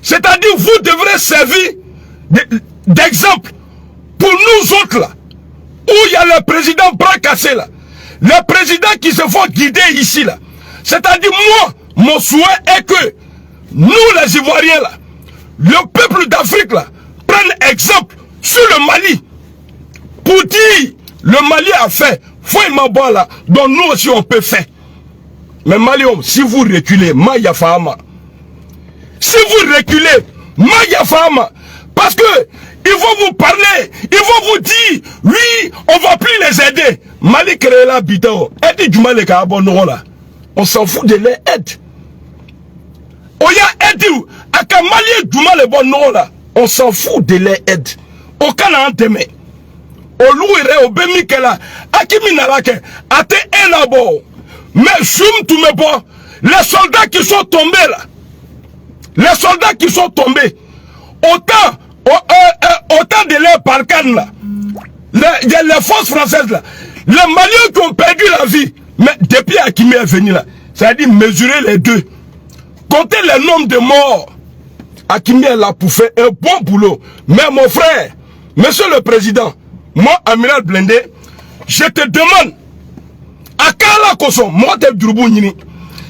C'est-à-dire, vous devrez servir d'exemple pour nous autres là, où il y a le président bras cassé là, les présidents qui se font guider ici là. C'est-à-dire, moi, mon souhait est que nous les Ivoiriens là, le peuple d'Afrique là, prennent exemple sur le Mali pour dire le Mali a fait, faut bon là, donc nous aussi on peut faire. Mais Mali, si vous reculez, Maya Fahama. Si vous reculez, Maya Fahama, parce que ils vont vous parler, ils vont vous dire, oui, on va plus les aider. Mali crée la bidon, aide du Mali là. On s'en fout de leur aide. Oya aide, aka Mali du Mali bon là. On s'en fout de leur aide. Aucun enteme. Oluire obemi kela, akimi narake, ate enabo. Mais zoom tout me bon, les soldats qui sont tombés là, les soldats qui sont tombés, autant de leurs parcanes là, les forces françaises là, les Maliens qui ont perdu la vie, mais depuis Akimi est venu là, c'est-à-dire mesurer les deux, compter le nombre de morts, Akimi est là pour faire un bon boulot. Mais mon frère, monsieur le président, moi, Amiral Blindé, je te demande, Akala Koso, moi t'es Droubou-Nini,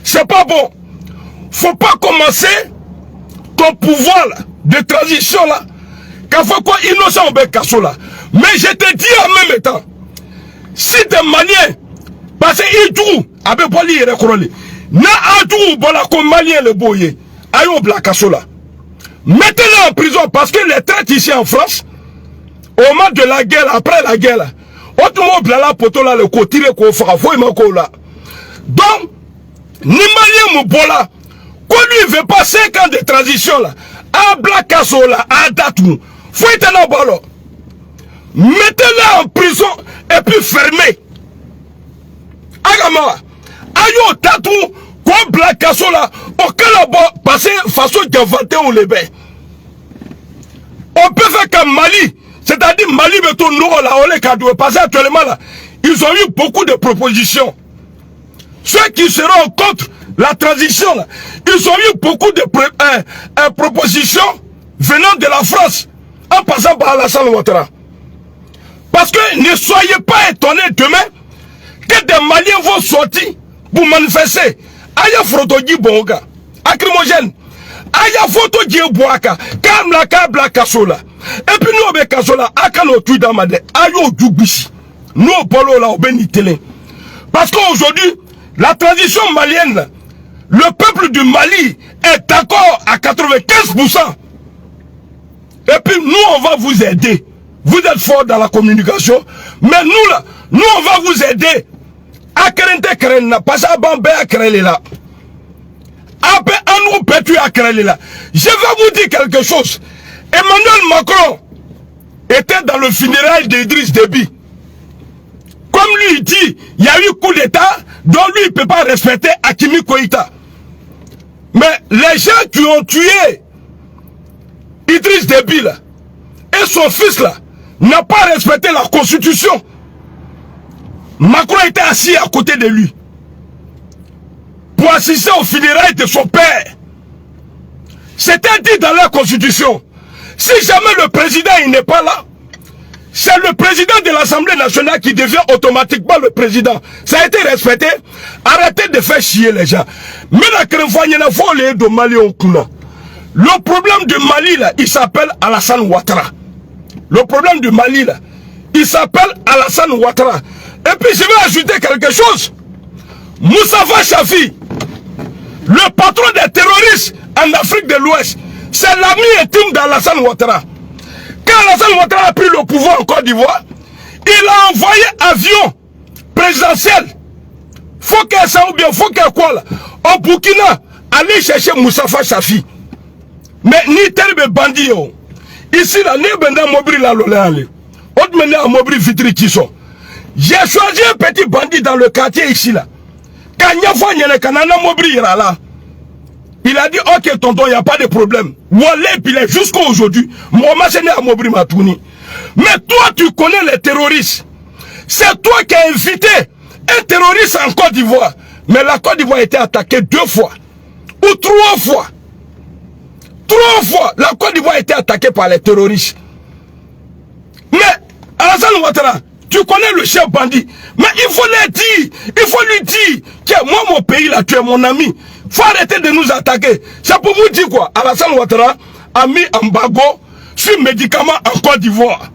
c'est pas bon. Faut pas commencer ton pouvoir là, de transition là, quand faut quoi innocent au Bekasso là. Mais je te dis en même temps, si des Maliens, parce qu'ils jouent, avec Boli et Rekoroli, na adou bola comme Malien le boye, ayo Blakasso là. Mettez-les en prison parce que les traites ici en France, au moment de la guerre, après la guerre là, autrement blala poto là le côté ko fera faut imako là. Donc ni Malien Moubola, qu'on lui veut pas 5 ans de transition là, à Blakasso là, à Datou, faut être là bolo. Mettez-le en prison et puis fermez. Agama, ayo Datou, qu'on Blakasso là, aucun là passer façon d'inventer ou les bains. On peut faire comme Mali. C'est-à-dire Mali beto no la ole kadou parce actuellement là, ils ont eu beaucoup de propositions. Ceux qui seront contre la transition là, ils ont eu beaucoup de propositions venant de la France en passant par Alassane Ouattara. Parce que ne soyez pas étonnés demain que des Maliens vont sortir pour manifester. Aya Frotogi Bonga, acrymogène. Aya Frotogi Boaka, Kamla Kabla Kassola. Et puis nous, avec Kasola, Akano Tuidamade, Ayo Djoubishi, nous, Polo, là, au Benitélé. Parce qu'aujourd'hui, la transition malienne, le peuple du Mali est d'accord à 95%. Et puis nous, on va vous aider. Vous êtes fort dans la communication, mais nous, là, nous, on va vous aider. À Kerente Kerena, parce à Bambé à Kerelela. Après, à nous, Pétu à Kerelela. Je vais vous dire quelque chose. Emmanuel Macron était dans le funérail d'Idriss Déby. Comme lui dit, il y a eu coup d'état, donc lui il ne peut pas respecter Hakimi Koïta. Mais les gens qui ont tué Idriss Déby là, et son fils là, n'ont pas respecté la constitution. Macron était assis à côté de lui pour assister au funérail de son père. C'était dit dans la constitution. Si jamais le président il n'est pas là, c'est le président de l'Assemblée nationale qui devient automatiquement le président. Ça a été respecté. Arrêtez de faire chier les gens. Mais la de Mali au Kuna. Le problème du Mali là, il s'appelle Alassane Ouattara. Le problème du Mali là, il s'appelle Alassane Ouattara. Et puis je vais ajouter quelque chose. Moustapha Chafi, le patron des terroristes en Afrique de l'Ouest, c'est l'ami intime d'Alassane Ouattara. Quand Alassane Ouattara a pris le pouvoir en Côte d'Ivoire, il a envoyé avion présidentiel. Faut qu'elle ça ou bien faut qu'elle quoi là. Au Burkina, aller chercher Moustapha Chafi. Mais ni tel bandit. Ici là, ni benda mobri la lolé. Autre manière mobri vitri qui sont. J'ai choisi un petit bandit dans le quartier ici là. Quand il y a fois il y a kanana mobri là. Il a dit, ok, tonton, il n'y a pas de problème. Wallet, puis jusqu'à aujourd'hui, moi, je n'ai à Mobri Matouni. Mais toi, tu connais les terroristes. C'est toi qui as invité un terroriste en Côte d'Ivoire. Mais la Côte d'Ivoire a été attaquée 2 fois. Ou 3 fois. 3 fois, la Côte d'Ivoire a été attaquée par les terroristes. Mais Alassane Ouattara, tu connais le chef bandit. Mais il faut le dire. Il faut lui dire que moi, mon pays, là, tu es mon ami. Il faut arrêter de nous attaquer. Ça pour vous dire quoi? Alassane Ouattara a mis embargo sur médicaments en Côte d'Ivoire.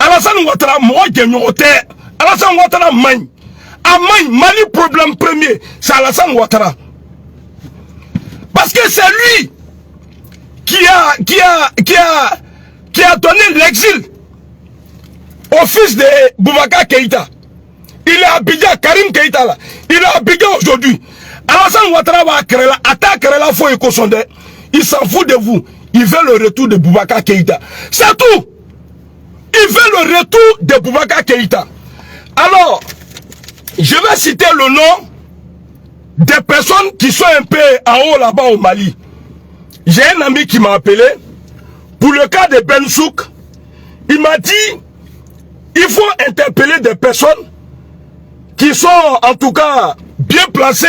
Alassane Ouattara, moi, j'ai mis au terre. Alassane Ouattara, magne. À magne, Mali, problème premier, c'est Alassane Ouattara. Parce que c'est lui qui a donné l'exil au fils de Boubacar Keïta. Il est habillé à Karim Keïta là. Il est habillé aujourd'hui. Alassane Ouattara va créer la attaque, la foi et consondé. Il s'en fout de vous. Il veut le retour de Boubacar Keïta. C'est tout. Il veut le retour de Boubacar Keïta. Alors, je vais citer le nom des personnes qui sont un peu en haut là-bas au Mali. J'ai un ami qui m'a appelé pour le cas de Ben Souk. Il m'a dit il faut interpeller des personnes qui sont en tout cas bien placées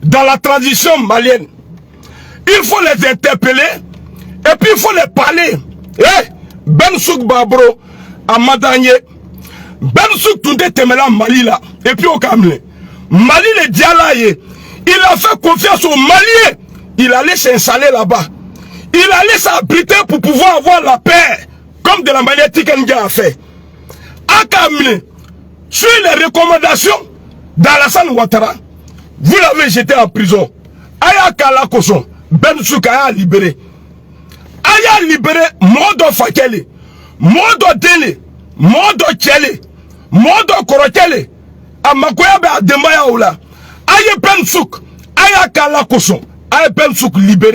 dans la transition malienne. Il faut les interpeller et puis il faut les parler. Ben Souk Babro à Madanye, Ben Souk Toundé Temela Mali là, et puis au Cameroun. Mali le Dialaye, il a fait confiance aux Maliens. Il allait s'installer là-bas. Il allait s'abriter pour pouvoir avoir la paix, comme de la manière Tikenga a fait. À Cameroun, sur les recommandations d'Alassane Ouattara, vous l'avez jeté en prison. Aya Kala Koson, Ben Souk a libéré. Aya libéré Modo Fakele, Modo Dele, Modo Tchele, Modo Korotele, Amakoya be Ademaya Oula. Aya Ben Souk, Aya Kala Koson, Aya Ben Souk libéré.